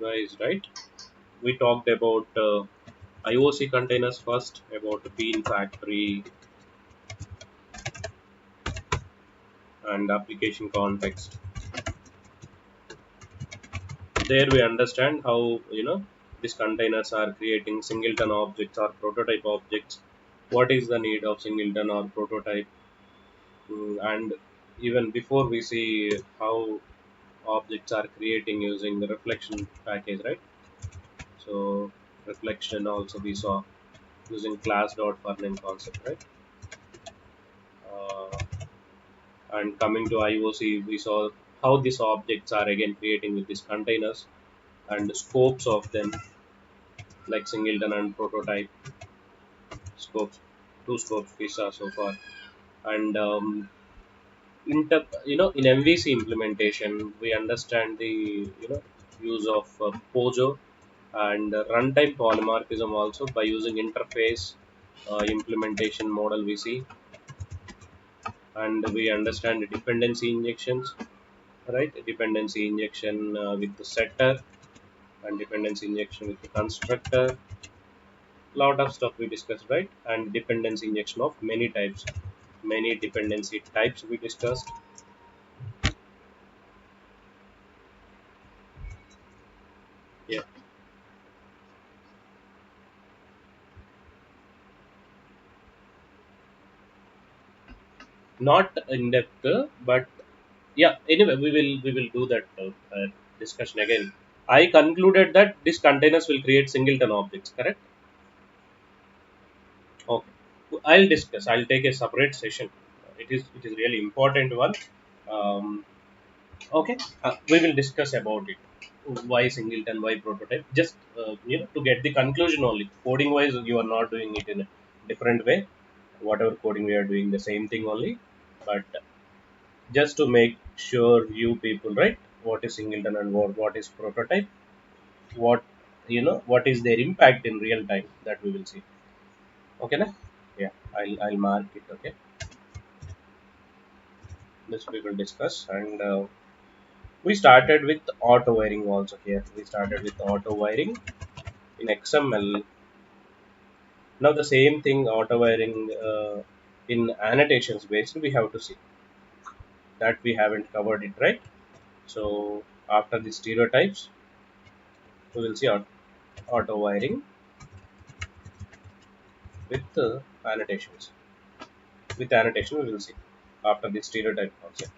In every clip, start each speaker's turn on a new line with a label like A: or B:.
A: Guys, right? We talked about IOC containers first, about the bean factory and application context. There we understand how these containers are creating singleton objects or prototype objects. What is the need of singleton or prototype? And even before we see how objects are creating using the reflection package, right? So reflection also we saw using class dot for name concept, right? Uh, and coming to IOC, we saw how these objects are again creating with these containers and the scopes of them, like singleton and prototype scopes, two scopes we saw so far. And in MVC implementation, we understand the use of POJO and runtime polymorphism also by using interface implementation model we see, and we understand the dependency injections, right? Dependency injection with the setter and dependency injection with the constructor. Lot of stuff we discussed, right? And dependency injection of many types, many dependency types we discussed. Yeah, not in depth, but yeah. Anyway, we will do that discussion again. I concluded that these containers will create singleton objects, correct? Okay, I'll discuss. I'll take a separate session. It is really important one. Um, Okay, we will discuss about it. Why singleton, why prototype? Just to get the conclusion only. Coding wise, you are not doing it in a different way. Whatever coding we are doing, the same thing only. But just to make sure you people, right? What is singleton and what is prototype? What what is their impact in real time? That we will see. Okay, na? Yeah, I'll mark it. Okay, this we will discuss and. We started with auto wiring also here. We started with auto wiring in XML. Now the same thing auto wiring in annotations based we have to see that we haven't covered it, right. So after the stereotypes we will see auto wiring with annotations. With annotation we will see after the stereotype concept.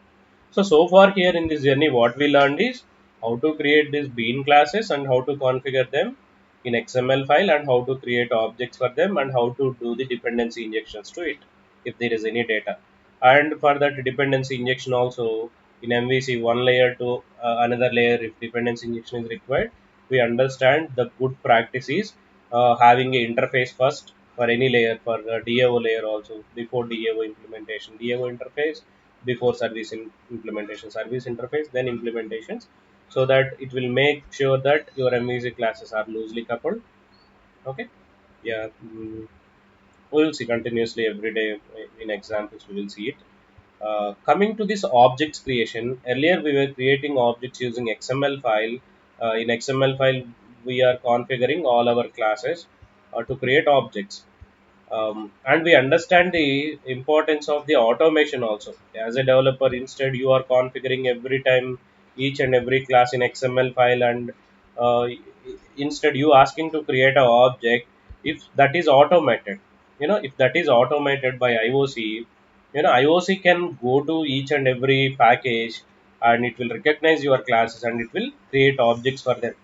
A: So far here in this journey, what we learned is how to create these bean classes and how to configure them in XML file and how to create objects for them and how to do the dependency injections to it if there is any data. And for that dependency injection also in MVC one layer to another layer if dependency injection is required, we understand the good practice is having a interface first for any layer for DAO layer also before DAO implementation. DAO interface before implementation, service interface, then implementations, so that it will make sure that your MVC classes are loosely coupled. Okay, yeah, we will see continuously every day in examples. We will see it. Coming to this objects creation, earlier we were creating objects using XML file. In XML file, we are configuring all our classes to create objects, and we understand the importance of the automation also. As a developer, instead you are configuring every time each and every class in XML file, and uh, instead you asking to create a object. If that is automated, if that is automated by IOC, IOC can go to each and every package and it will recognize your classes and it will create objects for them.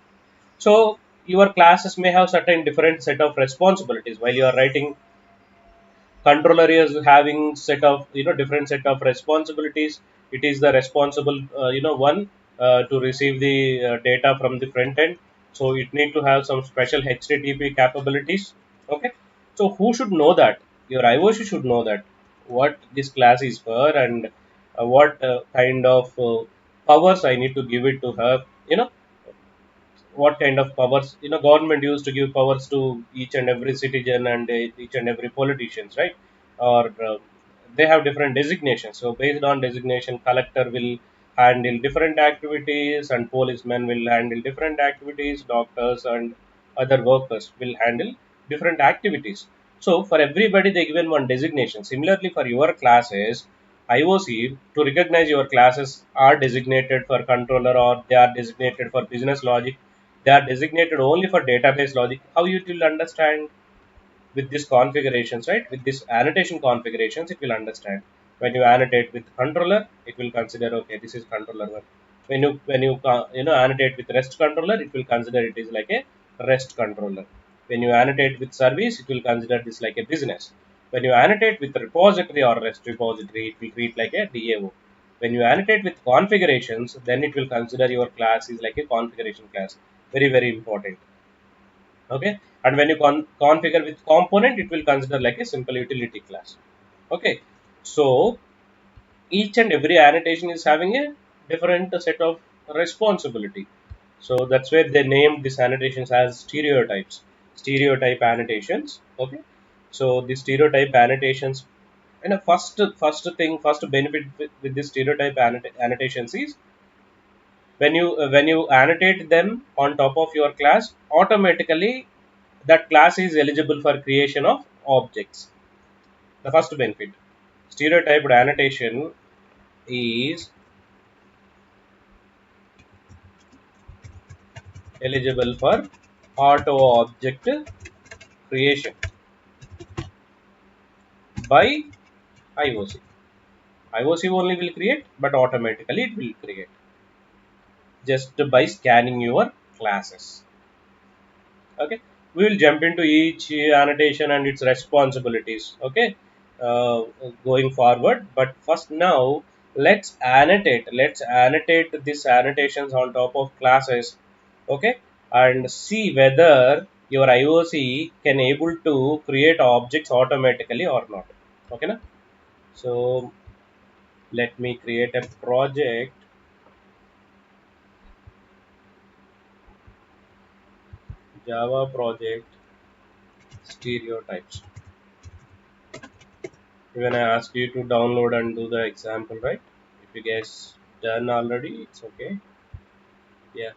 A: So your classes may have certain different set of responsibilities while you are writing. Controller is having set of different set of responsibilities. It is the responsible one to receive the data from the front end, so it need to have some special HTTP capabilities. Okay, so who should know that? Your IOC should know that what this class is for, and what kind of powers I need to give it to her. What kind of powers government used to give powers to each and every citizen and each and every politicians, right? Or they have different designations, so based on designation collector will handle different activities, and policemen will handle different activities, doctors and other workers will handle different activities. So for everybody they given one designation. Similarly for your classes, IOC to recognize your classes are designated for controller, or they are designated for business logic, they are designated only for database logic. How you will understand? With this configurations, right? With this annotation configurations, it will understand. When you annotate with controller, it will consider, okay, this is controller one. When you annotate with REST controller, it will consider it is like a REST controller. When you annotate with service, it will consider this like a business. When you annotate with repository or REST repository, it will treat like a DAO. When you annotate with configurations, then it will consider your class is like a configuration class. Very, very important. Okay, and when you configure with component, it will consider like a simple utility class. Okay, so each and every annotation is having a different set of responsibility. So that's where they named these annotations as stereotypes, stereotype annotations. Okay, so the stereotype annotations, and a first benefit with this stereotype annotations is when you annotate them on top of your class, automatically that class is eligible for creation of objects. The first benefit, stereotyped annotation is eligible for auto object creation by IOC. IOC only will create, but automatically it will create just by scanning your classes. Okay, we will jump into each annotation and its responsibilities. Okay, uh, going forward, but first now let's annotate these annotations on top of classes. Okay, and see whether your IOC can able to create objects automatically or not. Okay na? So let me create a project. Java project stereotypes. When I ask you to download and do the example, right? If you guys done already, it's okay. Yeah,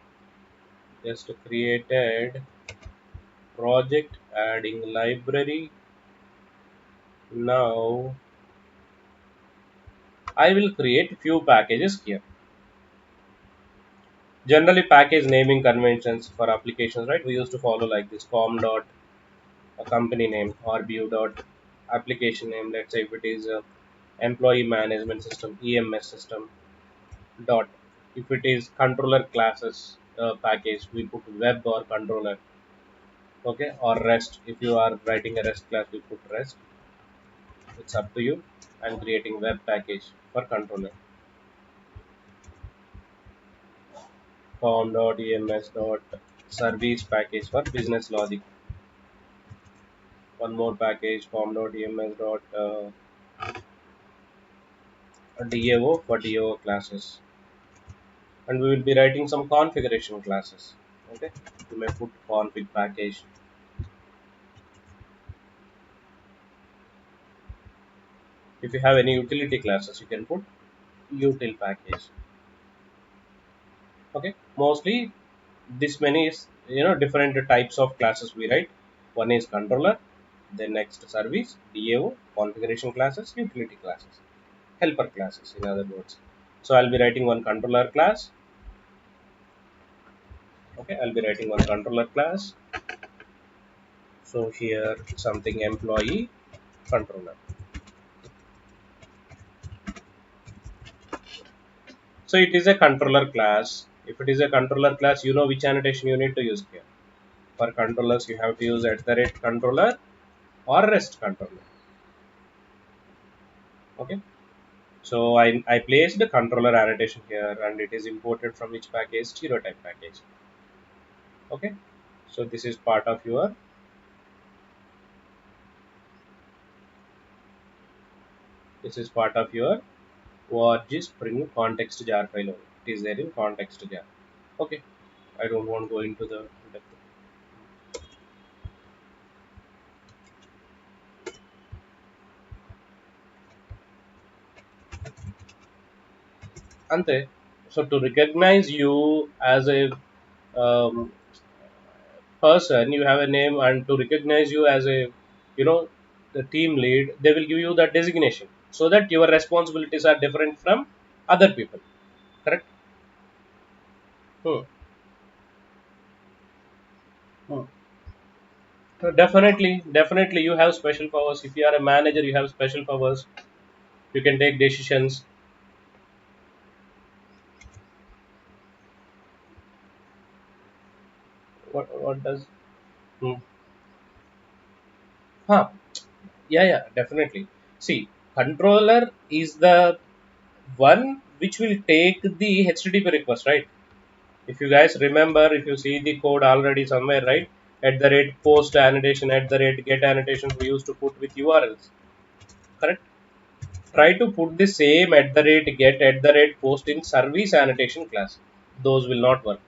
A: just created project, adding library. Now I will create few packages here. Generally, package naming conventions for applications, right? We used to follow like this: com dot a company name, rbu dot application name. Let's say if it is a employee management system, EMS system, dot. If it is controller classes package, we put web or controller. Okay, or REST. If you are writing a REST class, we put REST. It's up to you. I'm creating web package for controller. form.ems.service package for business logic. One more package, form.ems.dao for DAO classes. And we will be writing some configuration classes. Okay, you may put config package. If you have any utility classes, you can put util package. Okay, mostly this many is different types of classes we write. One is controller, then next service, DAO, configuration classes, utility classes, helper classes in other words. So I'll be writing one controller class. Okay, I'll be writing one controller class. So here something employee controller. So it is a controller class. If it is a controller class, you know which annotation you need to use here. For controllers, you have to use @controller or REST controller. Okay. So I placed the controller annotation here, and it is imported from which package? Stereotype package. Okay. So this is part of your org Spring context jar file. It is there in context jar. Okay. I don't want to go into the depth. Ante. So to recognize you as a um, person, you have a name, and to recognize you as a, you know, the team lead, they will give you that designation so that your responsibilities are different from other people. Correct? Hmm. Hmm. So definitely, you have special powers. If you are a manager, you have special powers. You can take decisions. What does? Hmm. Huh. Yeah, definitely. See, controller is the one which will take the HTTP request, right? If you guys remember, if you see the code already somewhere, right? At the rate post annotation, at the rate get annotation, we used to put with URLs. Correct? Try to put the same at the rate get at the rate post in service annotation class. Those will not work.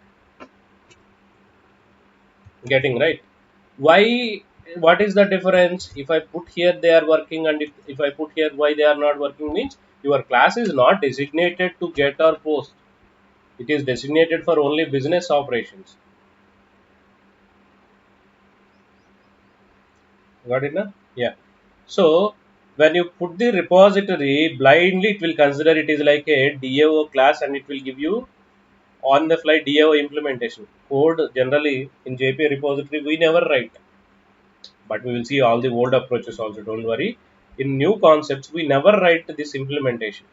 A: Getting right? Why? What is the difference? If I put here they are working, and if I put here why they are not working, means your class is not designated to get or post. It is designated for only business operations. Got it, na? Yeah. So when you put the repository blindly, it will consider it is like a DAO class, and it will give you on the fly DAO implementation code. Generally in JP repository we never write, but we will see all the old approaches also. Don't worry. In new concepts we never write this implementation.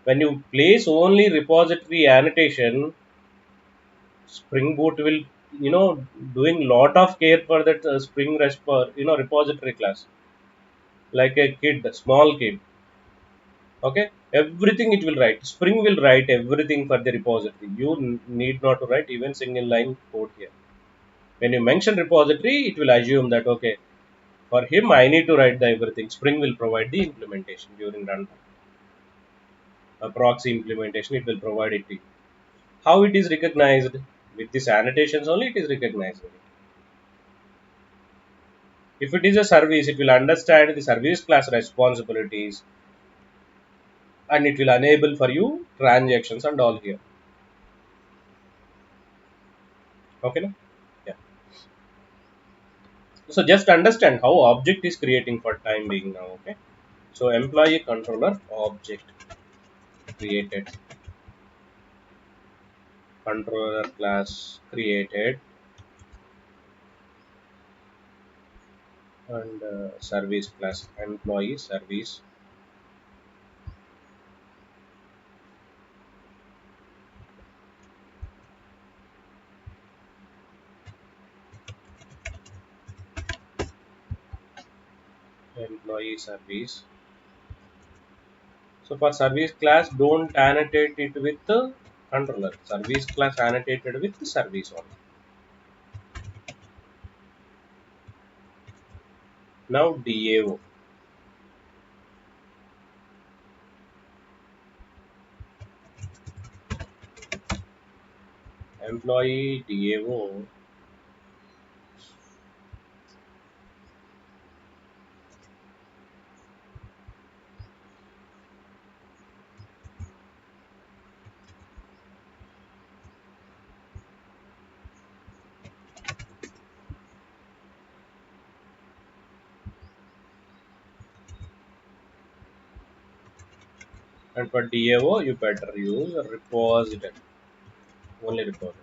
A: When you place only repository annotation, Spring Boot will, doing lot of care for that repository class, like a kid, small kid. Okay, everything it will write. Spring will write everything for the repository. You need not to write even single line code here. When you mention repository, it will assume that okay, for him I need to write the everything. Spring will provide the implementation during runtime. A proxy implementation, it will provide it to you. How it is recognized? With these annotations only it is recognized. If it is a service, it will understand the service class responsibilities, and it will enable for you transactions and all here. Okay, no? Yeah. So just understand how object is creating for time being now. Okay. So employee controller object created, controller class created, and service class employee service, employee service. So for service class, don't annotate it with the controller. Service class annotated with the service only. Now DAO, employee DAO, and for DAO you better use a repository, only repository.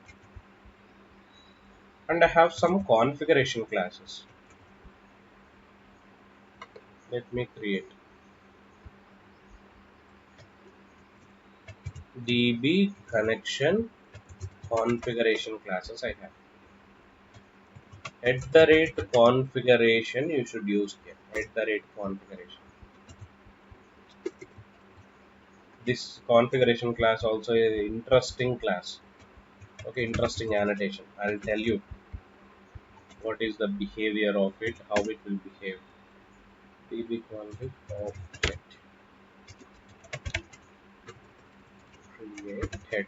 A: And I have some configuration classes. Let me create DB connection configuration classes. I have at the rate configuration. You should use here at the rate configuration. This configuration class also is interesting class. Okay, interesting annotation. I'll tell you what is the behavior of it, how it will behave. DB config object created,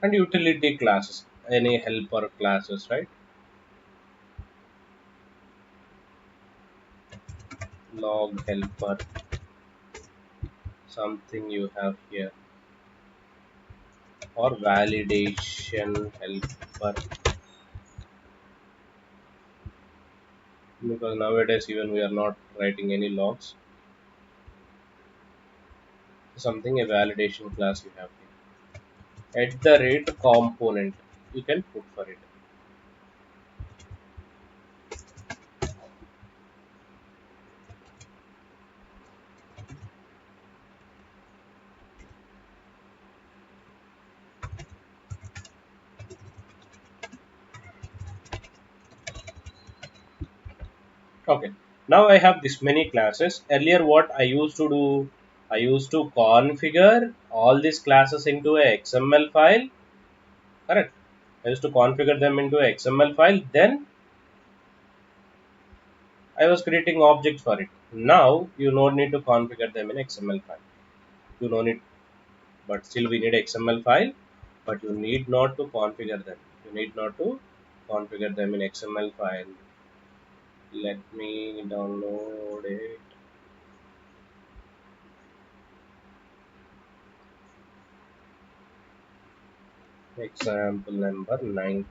A: and utility classes, any helper classes, right? Log helper, something you have here. or validation helper, because nowadays even we are not writing any logs. Something a validation class you have here. At the rate component you can put for it. Okay. Now I have this many classes. Earlier what I used to do, I used to configure all these classes into a XML file. Correct. I used to configure them into a XML file. Then I was creating objects for it. Now you don't need to configure them in XML file. You don't need, but still we need XML file. But you need not to configure them. You need not to configure them in XML file. Let me download it. Example number 19.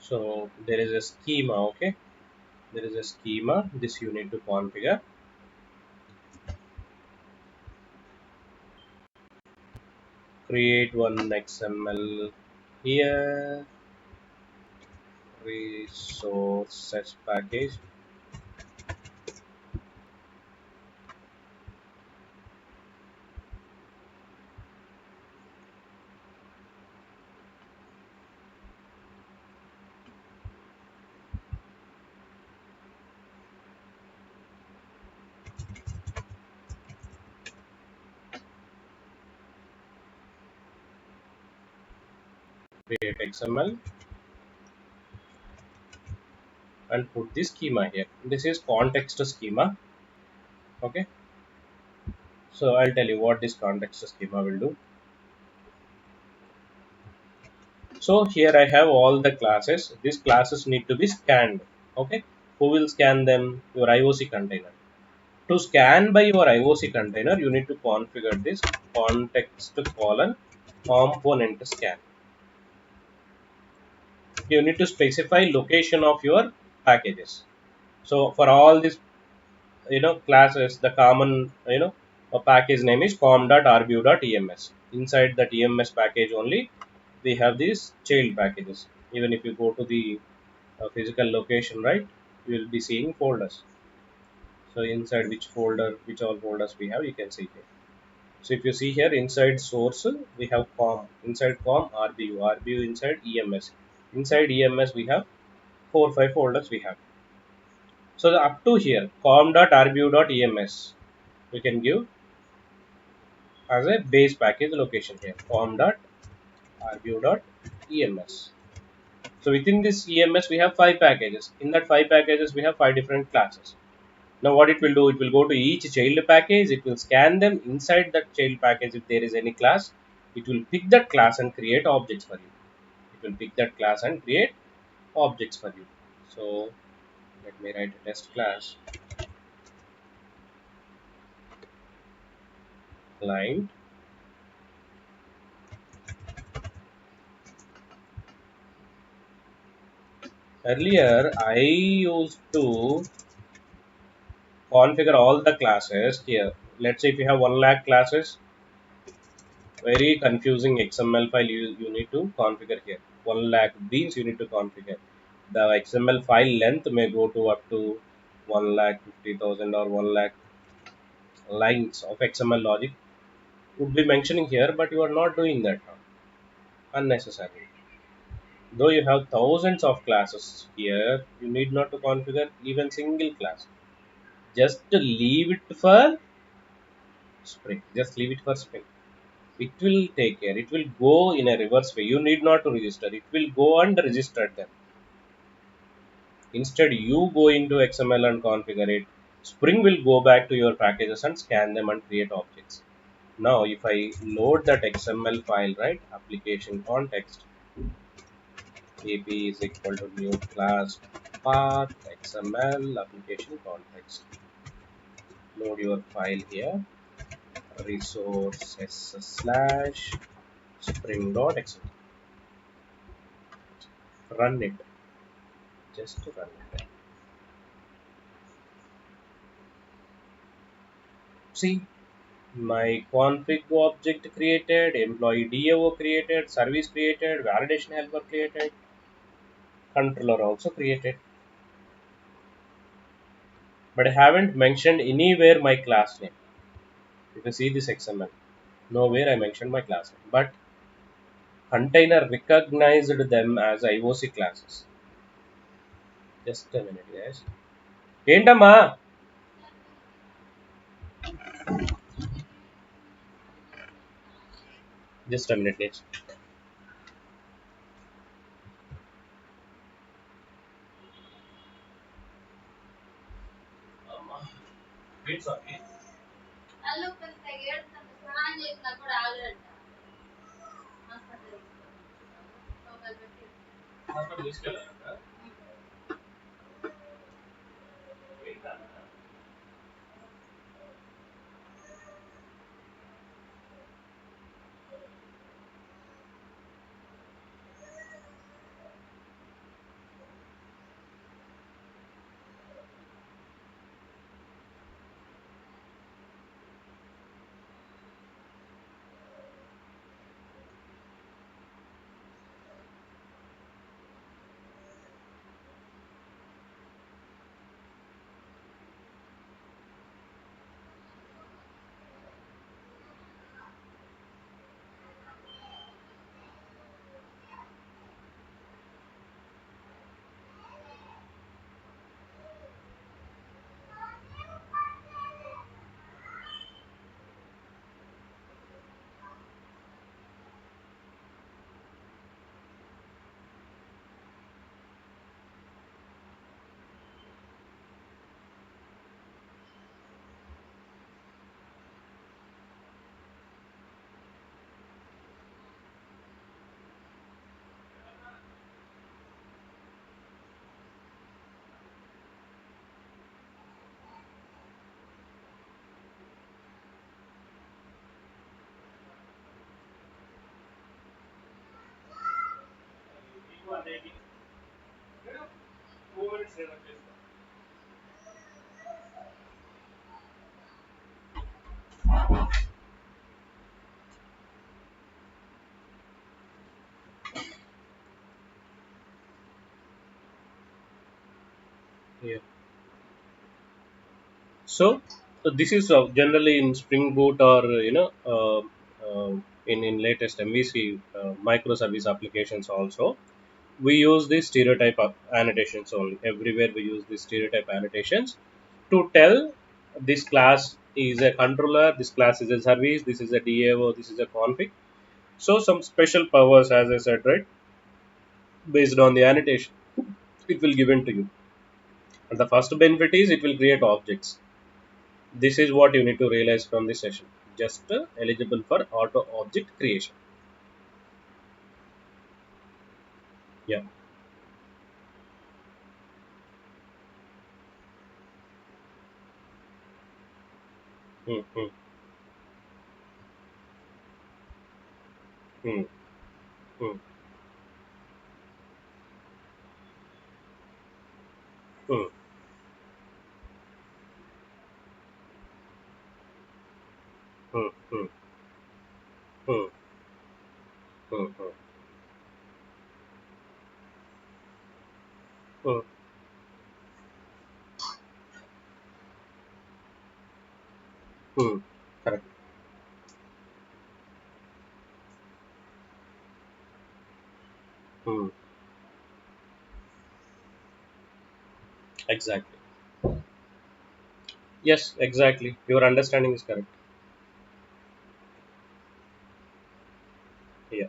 A: So there is a schema. Okay, there is a schema. This you need to configure. Create one XML here. Resources package. Create XML and put the schema here. This is context schema. Okay. So I'll tell you what this context schema will do. So here I have all the classes. These classes need to be scanned. Okay. Who will scan them? Your IOC container. To scan by your IOC container, you need to configure this context colon component scan. You need to specify location of your packages. So for all these classes, the common a package name is com.rbu.ems. Inside that ems package only, we have these child packages. Even if you go to the physical location, right, you will be seeing folders. So inside which folder, which all folders we have, you can see here. So if you see here inside source, we have com. Inside com, RBU. RBU inside EMS. Inside EMS, we have 4 5 folders we have. So up to here, com.rbu.ems, we can give as a base package location here. com.rbu.ems. So within this EMS, we have 5 packages. In that 5 packages, we have 5 different classes. Now what it will do, it will go to each child package, it will scan them inside that child package. If there is any class, it will pick that class and create objects for you. It will pick that class and create objects for you. So let me write a test class client. Earlier I used to configure all the classes here. Let's say if you have 1 lakh classes, very confusing XML file you need to configure here. 1 lakh beans you need to configure. The XML file length may go to up to 1 lakh 50,000 or 1 lakh lines of XML logic would be mentioning here, but you are not doing that now, unnecessarily. Though you have thousands of classes here, you need not to configure even single class. Just leave it for Spring. Just leave it for Spring. It will take care. It will go in a reverse way. You need not to register. It will go and register them. Instead, you go into XML and configure it. Spring will go back to your packages and scan them and create objects. Now if I load that XML file, right, application context, ap is equal to new class path XML application context. Load your file here, resources slash spring.xml. Run it, just run it. See, my config object created, employee DAO created, service created, validation helper created, controller also created. But I haven't mentioned anywhere my class name. If you see this XML, nowhere I mentioned my class name. But container recognized them as IOC classes. Just a minute, guys. ఏంటమ్మా just a minute, guys. It's okay. Hospital తీసుకెళ్ళాలంట. Yeah. So this is generally in Spring Boot or in latest MVC microservice applications also. We use these stereotype of annotations only. Everywhere we use these stereotype annotations to tell this class is a controller, this class is a service, this is a DAO, this is a config. So some special powers, as I said, right, based on the annotation, it will given to you. And the first benefit is it will create objects. This is what you need to realize from this session. Just eligible for auto object creation. Yeah. Hmm, hmm, hmm, hmm, hmm, hmm, hmm, hmm, hmm, hmm, hmm, hmm. Correct. Hmm. Exactly. Yes, exactly. Your understanding is correct. Yeah.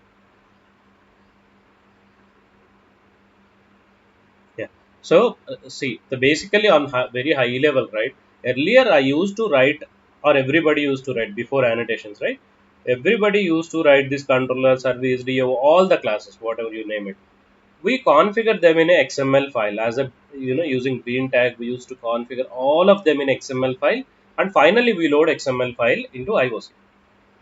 A: Yeah. So see, the basically on very high level, right? Earlier I used to write, or everybody used to write before annotations, right? Everybody used to write this controller, service, do, all the classes, whatever you name it. We configure them in a XML file as a, using bean tag. We used to configure all of them in XML file, and finally we load XML file into IOC.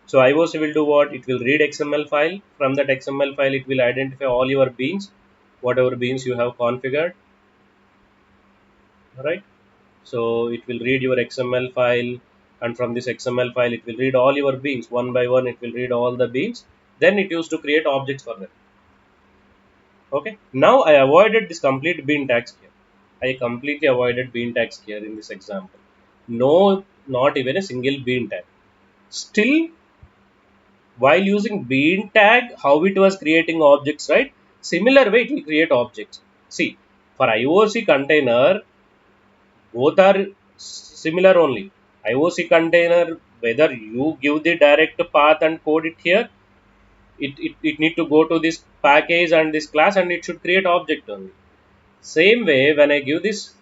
A: So IOC will do what? It will read XML file. From that XML file, it will identify all your beans, whatever beans you have configured, right? So it will read your XML file, and from this XML file, it will read all your beans one by one. It will read all the beans. Then it used to create objects for them. Okay. Now I avoided this complete bean tags here. I completely avoided bean tags here in this example. No, not even a single bean tag. Still, while using bean tag, how it was creating objects, right? Similar way it will create objects. See, for IOC container, both are similar only. IOC container, whether you give the direct path and code it here, it need to go to this package and this class, and it should create object only. Same way, when I give this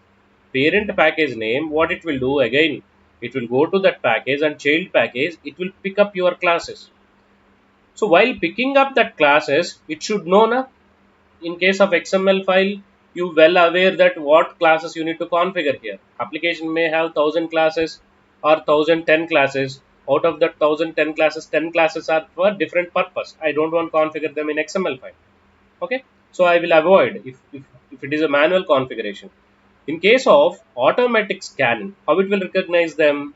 A: parent package name, what it will do again, it will go to that package and child package, it will pick up your classes. So while picking up that classes, it should know na, in case of XML file, you well aware that what classes you need to configure here. Application may have 1,000 classes or 1,010 classes. Out of that 1,010 classes, 10 classes are for different purpose. I don't want to configure them in XML file. Okay, so I will avoid if it is a manual configuration. In case of automatic scanning, how it will recognize them?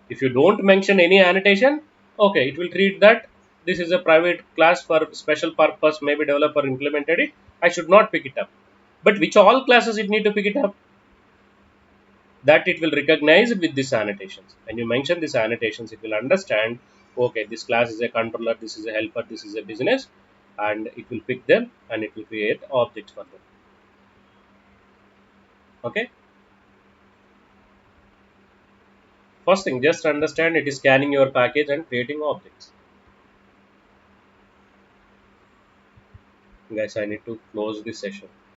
A: If you don't mention any annotation, okay, it will treat that this is a private class for special purpose, maybe developer implemented it, I should not pick it up. But which all classes it need to pick it up, that it will recognize with these annotations. When you mention these annotations, it will understand, okay, this class is a controller, this is a helper, this is a business, and it will pick them and it will create objects for them. Okay, first thing, just understand it is scanning your package and creating objects. Guys, I need to close this session.